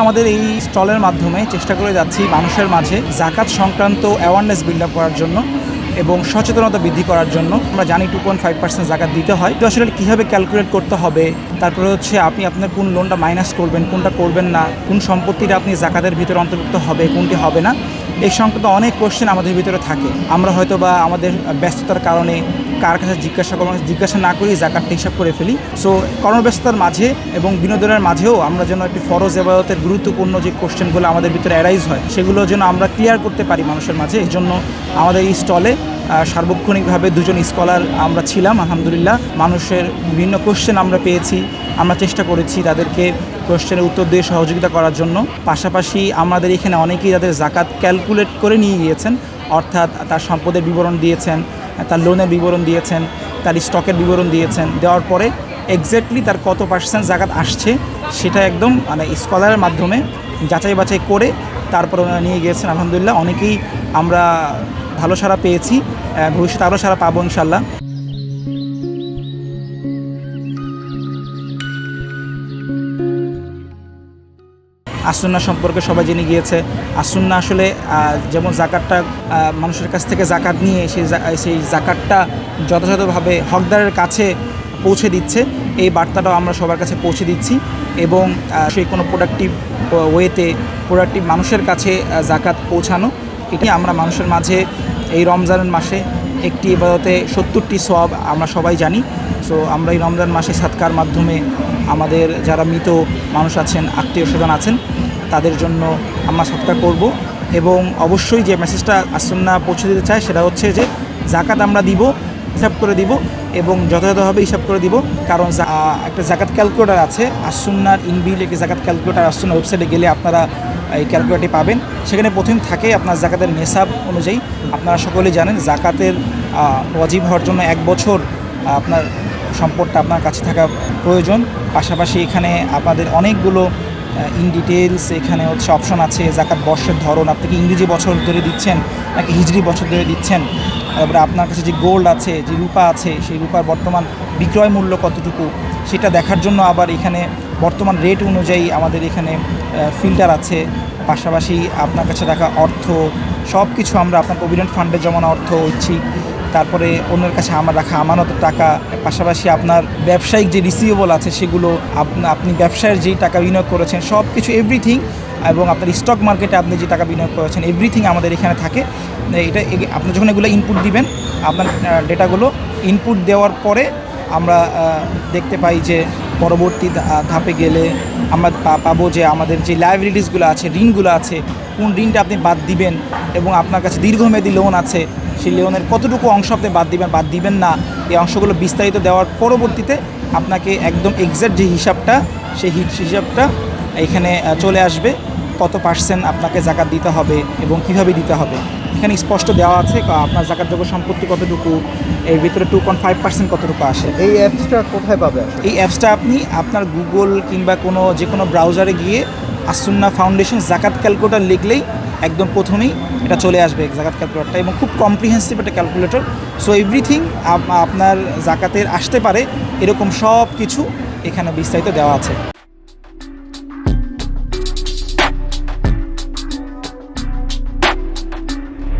আমাদের এই স্টলের মাধ্যমে চেষ্টা করে যাচ্ছি মানুষের মাঝে যাকাত সংক্রান্ত অ্যাওয়ারনেস বিল্ড আপ করার জন্য এবং সচেতনতা বৃদ্ধি করার জন্য। আমরা জানি 2.5% যাকাত দিতে হয়, তো আসলে কীভাবে ক্যালকুলেট করতে হবে, তারপরে হচ্ছে আপনি আপনার কোন লোনটা মাইনাস করবেন, কোনটা করবেন না, কোন সম্পত্তিটা আপনি যাকাতের ভিতরে অন্তর্ভুক্ত হবে, কোনটি হবে না, এই সংক্রান্ত অনেক কোশ্চেন আমাদের ভিতরে থাকে। আমরা হয়তো বা আমাদের ব্যস্ততার কারণে কার কাছে জিজ্ঞাসা না করেই যাকাতটা হিসাব করে ফেলি। সো কর্মব্যস্ততার মাঝে এবং বিনোদনের মাঝেও আমরা যেন একটি ফরজ ইবাদতের গুরুত্বপূর্ণ যে কোশ্চেনগুলো আমাদের ভিতরে অ্যারাইজ হয় সেগুলো যেন আমরা ক্লিয়ার করতে পারি মানুষের মাঝে। এই জন্য আমাদের এই স্টলে সার্বক্ষণিকভাবে দুজন স্কলার আমরা ছিলাম। আলহামদুলিল্লাহ, মানুষের বিভিন্ন কোশ্চেন আমরা পেয়েছি, আমরা চেষ্টা করেছি তাদেরকে কোশ্চেনের উত্তর দিয়ে সহযোগিতা করার জন্য। পাশাপাশি আমাদের এখানে অনেকেই তাদের যাকাত ক্যালকুলেট করে নিয়ে গিয়েছেন, অর্থাৎ তার সম্পদের বিবরণ দিয়েছেন, তার লোনের বিবরণ দিয়েছেন, তার স্টকের বিবরণ দিয়েছেন। দেওয়ার পরে এক্স্যাক্টলি তার কত পার্সেন্ট যাকাত আসছে সেটা একদম স্কলারের মাধ্যমে যাচাই বাছাই করে তারপর ওনারা নিয়ে গিয়েছেন। আলহামদুলিল্লাহ, অনেকেই আমরা ভালো সাড়া পেয়েছি, ভবিষ্যতে আরও সাড়া পাবো ইনশাল্লাহ। আসুন্না সম্পর্কে সবাই জেনে গিয়েছে। আসুন্না আসলে যেমন যাকাতটা মানুষের কাছ থেকে যাকাত নিয়ে সেই যাকাতটা যথাযথভাবে হকদারের কাছে পৌঁছে দিচ্ছে, এই বার্তাটাও আমরা সবার কাছে পৌঁছে দিচ্ছি। এবং সেই কোনো প্রোডাক্টিভ ওয়েতে প্রোডাক্টিভ মানুষের কাছে যাকাত পৌঁছানো, এটি আমরা মানুষের মাঝে এই রমজানের মাসে একটি ইবাদতে 70টি সওয়াব আমরা সবাই জানি। সো আমরা এই রমজান মাসে সাদকার মাধ্যমে আমাদের যারা মৃত মানুষ আছেন, আত্মীয় স্বজন আছেন, তাদের জন্য আমরা সৎকার করব। এবং অবশ্যই যে মেসেজটা আসুন্না পৌঁছে দিতে চায় সেটা হচ্ছে যে যাকাত আমরা দিব, হিসাব করে দিব এবং যথাযথভাবে হিসাব করে দিব। কারণ একটা যাকাত ক্যালকুলেটার আছে, আসুন্নার ইনবিল্ট একটি যাকাত ক্যালকুলেটার আসুন্না ওয়েবসাইটে গেলে আপনারা এই ক্যালকুলেটারটি পাবেন। সেখানে প্রথমে থাকে আপনার যাকাতের নেশাব অনুযায়ী। আপনারা সকলেই জানেন যাকাতের ওয়াজিব হওয়ার জন্য 1 বছর আপনার সম্পদটা আপনার কাছে থাকা প্রয়োজন। পাশাপাশি এখানে আপনাদের অনেকগুলো ইন ডিটেলস এখানে হচ্ছে অপশন আছে। যাকাত বর্ষের ধরন, আপনি কি ইংরেজি বছর ধরে দিচ্ছেন নাকি হিজরি বছর ধরে দিচ্ছেন, তারপরে আপনার কাছে যে গোল্ড আছে, যে রূপা আছে, সেই রূপার বর্তমান বিক্রয় মূল্য কতটুকু সেটা দেখার জন্য আবার এখানে বর্তমান রেট অনুযায়ী আমাদের এখানে ফিল্টার আছে। পাশাপাশি আপনার কাছে রাখা অর্থ সব কিছু আমরা আপনার প্রভিডেন্ট ফান্ডে জমানো অর্থ ঐচ্ছিক, তারপরে অন্যের কাছে আমার রাখা আমানতের টাকা, পাশাপাশি আপনার ব্যবসায়িক যে রিসিভেবল আছে সেগুলো, আপনি ব্যবসায়ের যেই টাকা বিনিয়োগ করেছেন সব কিছু এভরিথিং, এবং আপনার স্টক মার্কেটে আপনি যে টাকা বিনিয়োগ করেছেন এভরিথিং আমাদের এখানে থাকে। এটা আপনি যখন এগুলো ইনপুট দিবেন, আপনার ডেটাগুলো ইনপুট দেওয়ার পরে আমরা দেখতে পাই যে পরবর্তী ধাপে গেলে আমরা পাবো যে আমাদের যে লায়াবিলিটিসগুলো আছে, ঋণগুলো আছে, কোন ঋণটা আপনি বাদ দিবেন, এবং আপনার কাছে দীর্ঘমেয়াদী লোন আছে সেই লোনের কতটুকু অংশ আপনি বাদ দিবেন না, এই অংশগুলো বিস্তারিত দেওয়ার পরবর্তীতে আপনাকে একদম এক্স্যাক্ট যে হিসাবটা সেই হিসাবটা এখানে চলে আসবে, কত পার্সেন্ট আপনাকে যাকাত দিতে হবে এবং কিভাবে দিতে হবে। এখানে স্পষ্ট দেওয়া আছে আপনার যাকাতযোগ্য সম্পত্তি কতটুকু, এর ভিতরে 2.5% কতটুকু আসে। এই অ্যাপসটা কোথায় পাবে? এই অ্যাপসটা আপনি আপনার গুগল কিংবা যে কোনো ব্রাউজারে গিয়ে আসুন্না ফাউন্ডেশন যাকাত ক্যালকুলেটর লিখলেই একদম প্রথমেই এটা চলে আসবে যাকাত ক্যালকুলেটরটা, এবং খুব কম্প্রিহেন্সিভ একটা ক্যালকুলেটর। সো এভরিথিং আপনার যাকাতের আসতে পারে এরকম সব কিছু এখানে বিস্তারিত দেওয়া আছে।